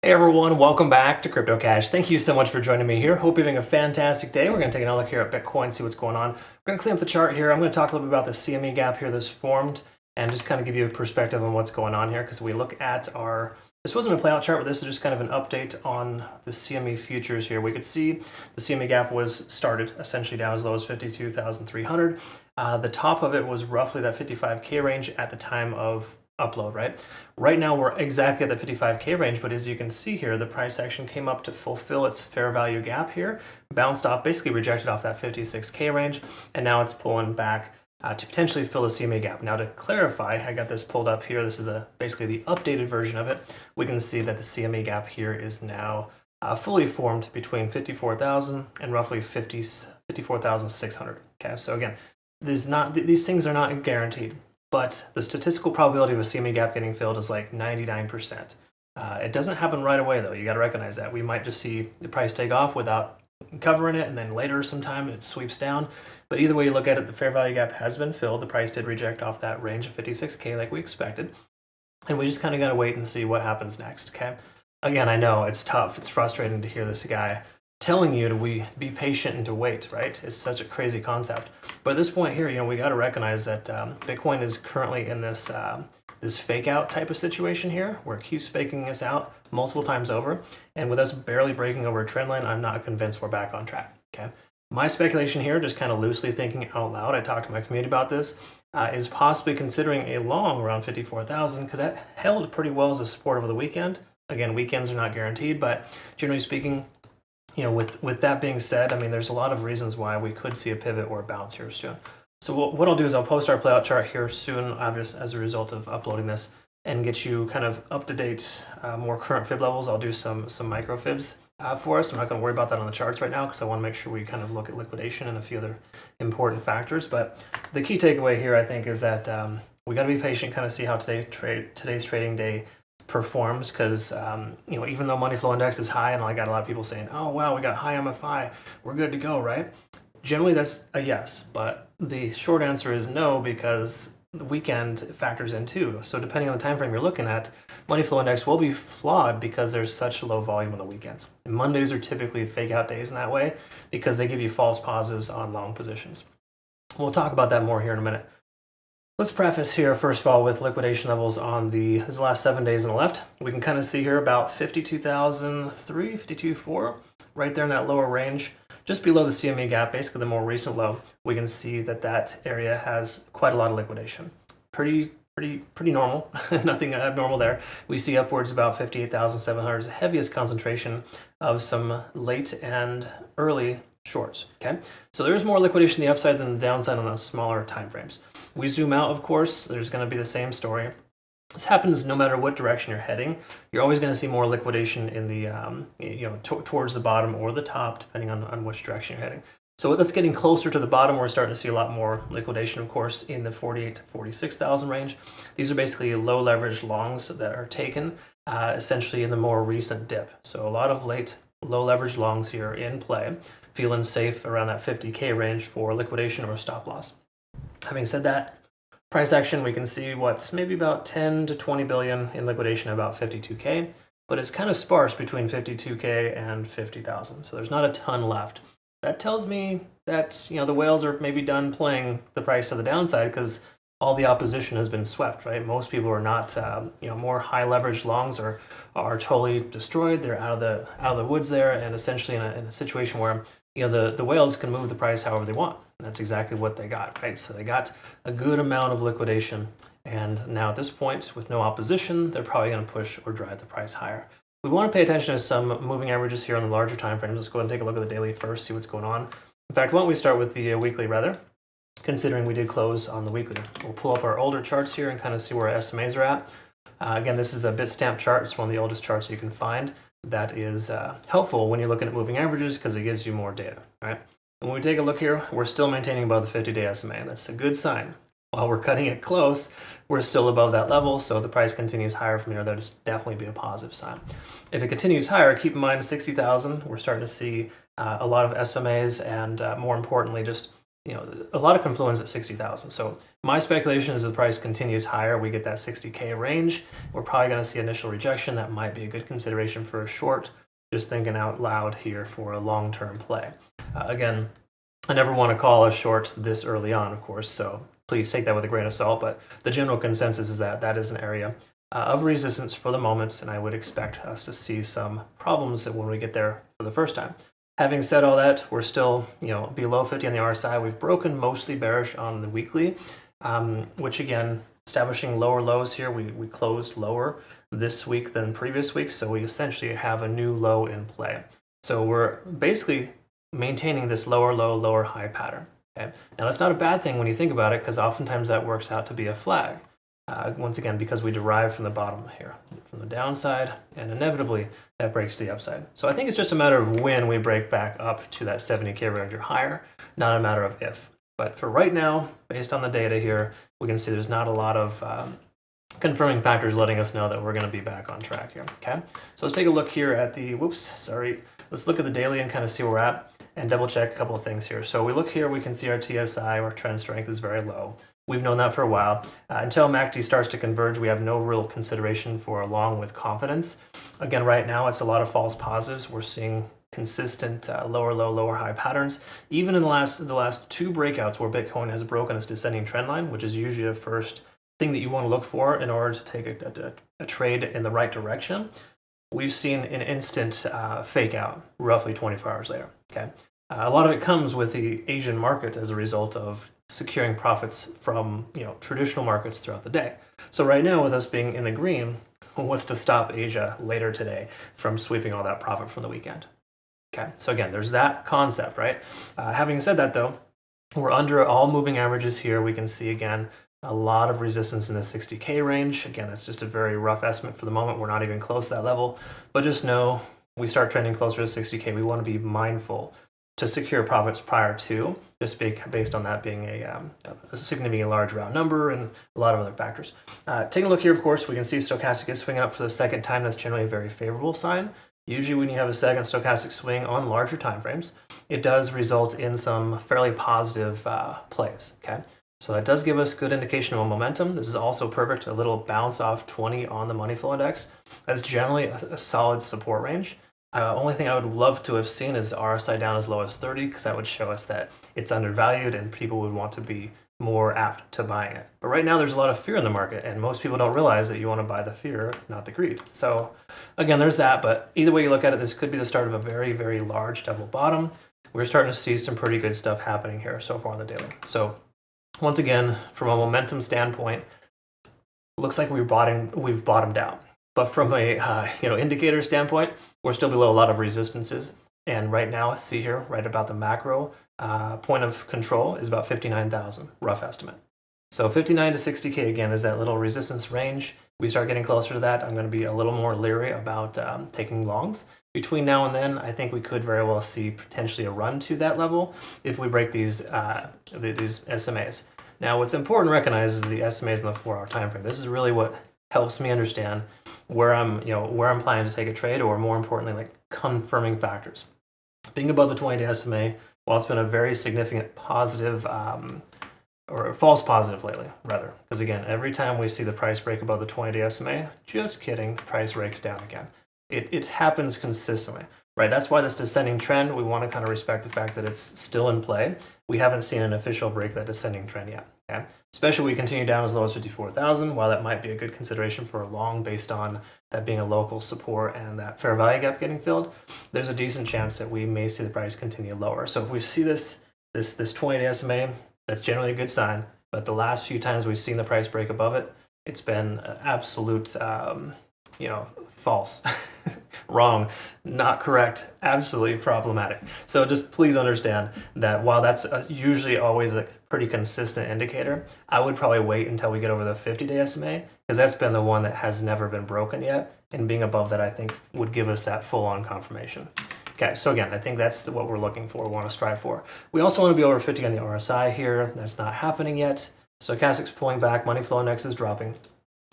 Hey everyone, welcome back to CryptoCache. Thank you so much for joining me here. Hope you're having a fantastic day. We're going to take another look here at Bitcoin, see what's going on. We're going to clean up the chart here. I'm going to talk a little bit about the CME gap here that's formed and just kind of give you a perspective on what's going on here, because we look at this wasn't a playout chart, but this is just kind of an update on the CME futures here. We could see the CME gap was started essentially down as low as 52,300. The top of it was roughly that 55K range at the time of upload, right? Right now we're exactly at the 55K range, but as you can see here, the price action came up to fulfill its fair value gap here, bounced off, basically rejected off that 56K range, and now it's pulling back to potentially fill the CME gap. Now to clarify, I got this pulled up here. This is basically the updated version of it. We can see that the CME gap here is now fully formed between 54,000 and roughly 54,600. Okay, so again, these things are not guaranteed, but the statistical probability of a CME gap getting filled is like 99%. It doesn't happen right away though. You got to recognize that. We might just see the price take off without covering it, and then later sometime it sweeps down. But either way you look at it, the fair value gap has been filled. The price did reject off that range of 56K like we expected. And we just kind of got to wait and see what happens next, okay? Again, I know it's tough. It's frustrating to hear this guy telling you to be patient and to wait, right? It's such a crazy concept. But at this point here, we got to recognize that Bitcoin is currently in this this fake out type of situation here, where it keeps faking us out multiple times over. And with us barely breaking over a trend line, I'm not convinced we're back on track, okay? My speculation here, just kind of loosely thinking out loud, I talked to my community about this, is possibly considering a long around 54,000, because that held pretty well as a support over the weekend. Again, weekends are not guaranteed, but generally speaking, with that being said, I mean, there's a lot of reasons why we could see a pivot or a bounce here soon. So what I'll do is I'll post our playout chart here soon, obviously, as a result of uploading this, and get you kind of up to date, more current fib levels. I'll do some micro fibs for us. I'm not going to worry about that on the charts right now, because I want to make sure we kind of look at liquidation and a few other important factors. But the key takeaway here, I think, is that we got to be patient, kind of see how today's trading day performs, because even though money flow index is high, and I got a lot of people saying, oh wow, we got high MFI, we're good to go, right? Generally that's a yes, but the short answer is no, because the weekend factors in too. So depending on the time frame you're looking at, money flow index will be flawed because there's such low volume on the weekends. And Mondays are typically fake out days in that way, because they give you false positives on long positions. We'll talk about that more here in a minute. Let's preface here, first of all, with liquidation levels on these last 7 days on the left. We can kind of see here about 52,003, 52,4, right there in that lower range, just below the CME gap, basically the more recent low. We can see that area has quite a lot of liquidation. Pretty normal, nothing abnormal there. We see upwards about 58,700 is the heaviest concentration of some late and early shorts, okay? So there's more liquidation on the upside than the downside on the smaller time frames. We zoom out, of course, there's going to be the same story. This happens no matter what direction you're heading. You're always going to see more liquidation in the, towards the bottom or the top, depending on which direction you're heading. So with us getting closer to the bottom, we're starting to see a lot more liquidation, of course, in the 48 to 46,000 range. These are basically low leverage longs that are taken essentially in the more recent dip. So a lot of late low leverage longs here in play, feeling safe around that 50K range for liquidation or stop loss. Having said that, price action, we can see what's maybe about 10 to 20 billion in liquidation, about 52K, but it's kind of sparse between 52K and 50,000. So there's not a ton left. That tells me that, the whales are maybe done playing the price to the downside, because all the opposition has been swept, right? Most people are not, more high leverage longs are totally destroyed. They're out of the woods there, and essentially in a situation where the whales can move the price however they want. And that's exactly what they got, right? So they got a good amount of liquidation, and now at this point, with no opposition, they're probably going to push or drive the price higher. We want to pay attention to some moving averages here on the larger time frames. Let's go ahead and take a look at the daily first, see what's going on. In fact, why don't we start with the weekly rather, considering we did close on the weekly. We'll pull up our older charts here and kind of see where our SMAs are at. Again, this is a Bitstamp chart. It's one of the oldest charts you can find. That is helpful when you're looking at moving averages, because it gives you more data, right? And when we take a look here, we're still maintaining above the 50-day SMA. That's a good sign. While we're cutting it close, we're still above that level, so if the price continues higher from here, that'll definitely be a positive sign. If it continues higher, keep in mind 60,000, we're starting to see a lot of SMAs, and more importantly, just a lot of confluence at 60,000. So my speculation is the price continues higher, we get that 60K range. We're probably going to see initial rejection. That might be a good consideration for a short. Just thinking out loud here for a long-term play. Again, I never want to call a short this early on, of course, so please take that with a grain of salt, but the general consensus is that that is an area of resistance for the moment, and I would expect us to see some problems when we get there for the first time. Having said all that, we're still below 50 on the RSI. We've broken mostly bearish on the weekly, which again, establishing lower lows here. We closed lower this week than previous weeks, so we essentially have a new low in play. So we're basically maintaining this lower low, lower high pattern. Okay? Now that's not a bad thing when you think about it, because oftentimes that works out to be a flag. Once again, because we derive from the bottom here, from the downside, and inevitably that breaks to the upside. So I think it's just a matter of when we break back up to that 70K range or higher, not a matter of if. But for right now, based on the data here, we can see there's not a lot of confirming factors letting us know that we're going to be back on track here. Okay, so let's take a look here at the, let's look at the daily and kind of see where we're at and double check a couple of things here. So we look here, we can see our TSI, our trend strength is very low. We've known that for a while. Until MACD starts to converge, we have no real consideration for along with confidence. Again, right now, it's a lot of false positives. We're seeing consistent lower low, lower high patterns. Even in the last two breakouts where Bitcoin has broken its descending trend line, which is usually a first thing that you want to look for in order to take a trade in the right direction, we've seen an instant fake out roughly 24 hours later. Okay, a lot of it comes with the Asian market as a result of securing profits from traditional markets throughout the day. So right now, with us being in the green, what's to stop Asia later today from sweeping all that profit from the weekend? Okay, so again, there's that concept, right? Having said that, though, we're under all moving averages here. We can see again a lot of resistance in the 60K range. Again, that's just a very rough estimate for the moment. We're not even close to that level, but just know we start trending closer to 60K. We want to be mindful to secure profits prior to, just based on that being a significantly large round number and a lot of other factors. Taking a look here, of course, we can see stochastic is swinging up for the second time. That's generally a very favorable sign. Usually when you have a second stochastic swing on larger time frames, it does result in some fairly positive plays, okay? So that does give us good indication of momentum. This is also perfect, a little bounce off 20 on the money flow index. That's generally a solid support range. Only thing I would love to have seen is the RSI down as low as 30, because that would show us that it's undervalued and people would want to be more apt to buying it. But right now there's a lot of fear in the market, and most people don't realize that you want to buy the fear, not the greed. So again, there's that, but either way you look at it, this could be the start of a very, very large double bottom. We're starting to see some pretty good stuff happening here so far on the daily. So once again, from a momentum standpoint, looks like we've bottomed out. But from a indicator standpoint, we're still below a lot of resistances. And right now, see here, right about the macro point of control is about 59,000, rough estimate. So 59 to 60K again is that little resistance range. We start getting closer to that, I'm going to be a little more leery about taking longs. Between now and then, I think we could very well see potentially a run to that level if we break these SMAs. Now, what's important to recognize is the SMAs in the 4-hour time frame. This is really what helps me understand where I'm planning to take a trade, or more importantly, like confirming factors. Being above the 20-day SMA, while it's been a very significant positive, or false positive lately, rather, because again, every time we see the price break above the 20-day SMA, just kidding, the price breaks down again. It happens consistently, right? That's why this descending trend, we want to kind of respect the fact that it's still in play. We haven't seen an official break that descending trend yet. Okay? Especially we continue down as low as 54,000, while that might be a good consideration for a long based on that being a local support and that fair value gap getting filled, there's a decent chance that we may see the price continue lower. So if we see this 20-day SMA, that's generally a good sign. But the last few times we've seen the price break above it, it's been absolute, false, wrong, not correct, absolutely problematic. So just please understand that while that's usually always a pretty consistent indicator, I would probably wait until we get over the 50-day SMA, because that's been the one that has never been broken yet. And being above that, I think, would give us that full-on confirmation. Okay, so again, I think that's what we're looking for, want to strive for. We also want to be over 50 on the RSI here. That's not happening yet. Stochastic's pulling back, money flow index is dropping.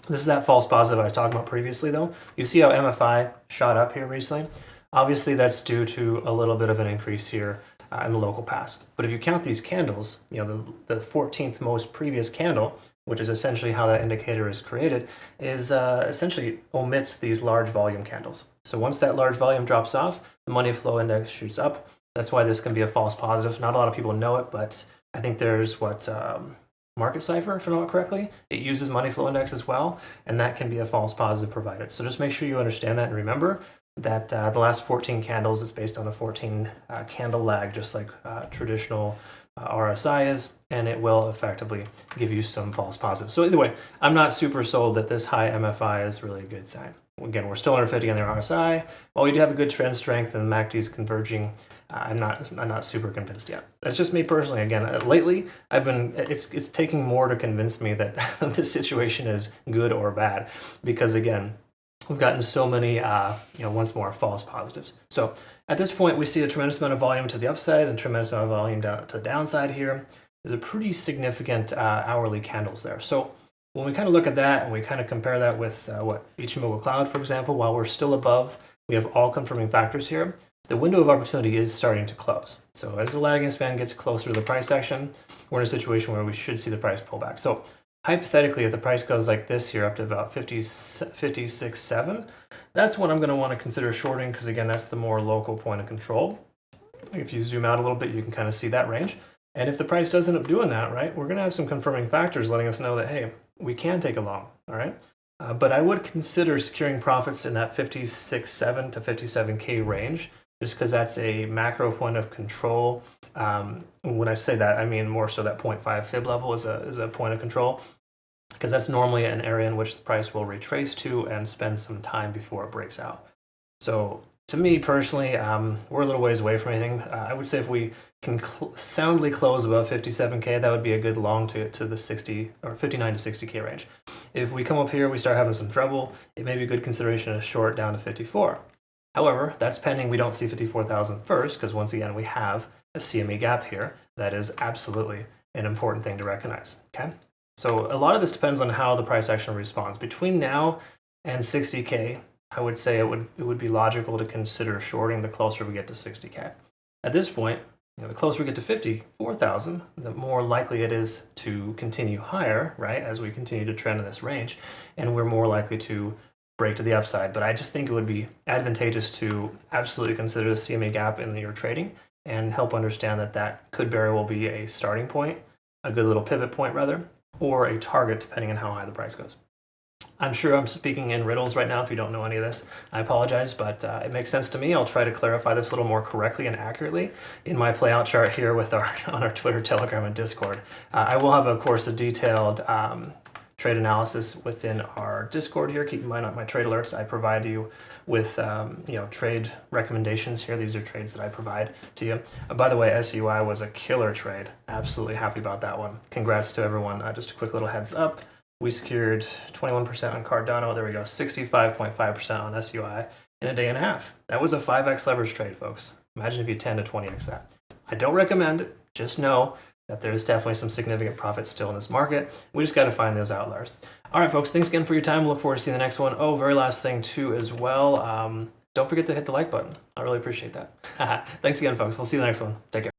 This is that false positive I was talking about previously, though. You see how MFI shot up here recently? Obviously, that's due to a little bit of an increase here in the local pass. But if you count these candles, the 14th most previous candle, which is essentially how that indicator is created, is essentially omits these large volume candles. So once that large volume drops off, the money flow index shoots up. That's why this can be a false positive. Not a lot of people know it, but I think there's Market Cipher, if I know it correctly. It uses money flow index as well, and that can be a false positive provided. So just make sure you understand that and remember that the last 14 candles is based on a 14 candle lag, just like traditional RSI is, and it will effectively give you some false positives. So either way, I'm not super sold that this high MFI is really a good sign. Again, we're still under 50 on the RSI. While we do have a good trend strength and the MACD is converging, I'm not super convinced yet. That's just me personally. Again, lately it's taking more to convince me that this situation is good or bad, because again, we've gotten so many once more false positives. So at this point, we see a tremendous amount of volume to the upside and a tremendous amount of volume down to the downside here. There's a pretty significant hourly candles there. So when we kind of look at that and we kind of compare that with Ichimoku Cloud, for example, while we're still above, we have all confirming factors here. The window of opportunity is starting to close. So as the lagging span gets closer to the price action, we're in a situation where we should see the price pull back. So hypothetically, if the price goes like this here up to about 56.7, that's when I'm going to want to consider shorting, because again, that's the more local point of control. If you zoom out a little bit, you can kind of see that range. And if the price does end up doing that, right, we're going to have some confirming factors letting us know that, hey, we can take a long, all right? But I would consider securing profits in that 56.7 to 57K range, just because that's a macro point of control. When I say that, I mean more so that 0.5 fib level is a point of control, because that's normally an area in which the price will retrace to and spend some time before it breaks out. So to me personally, we're a little ways away from anything. I would say if we can soundly close above 57K, that would be a good long to the 60 or 59 to 60K range. If we come up here, we start having some trouble, it may be a good consideration to short down to 54. However, that's pending we don't see 54,000 first, because once again, we have a CME gap here. That is absolutely an important thing to recognize, okay? So a lot of this depends on how the price action responds. Between now and 60K, I would say it would be logical to consider shorting the closer we get to 60K. At this point, the closer we get to 54,000, the more likely it is to continue higher, right, as we continue to trend in this range, and we're more likely to break to the upside. But I just think it would be advantageous to absolutely consider the CME gap in your trading and help understand that that could very well be a starting point, a good little pivot point rather, or a target depending on how high the price goes. I'm sure I'm speaking in riddles right now. If you don't know any of this, I apologize, but it makes sense to me. I'll try to clarify this a little more correctly and accurately in my playout chart here with on our Twitter, Telegram, and Discord. I will have, of course, a detailed trade analysis within our Discord here. Keep in mind on my trade alerts, I provide you with trade recommendations here. These are trades that I provide to you. By the way, SUI was a killer trade. Absolutely happy about that one. Congrats to everyone. Just a quick little heads up. We secured 21% on Cardano. There we go, 65.5% on SUI in a day and a half. That was a 5x leverage trade, folks. Imagine if you 10 to 20x that. I don't recommend it. Just know that there's definitely some significant profit still in this market. We just got to find those outliers. All right, folks, thanks again for your time. Look forward to seeing the next one. Oh, very last thing too as well. Don't forget to hit the like button. I really appreciate that. Thanks again, folks. We'll see you in the next one. Take care.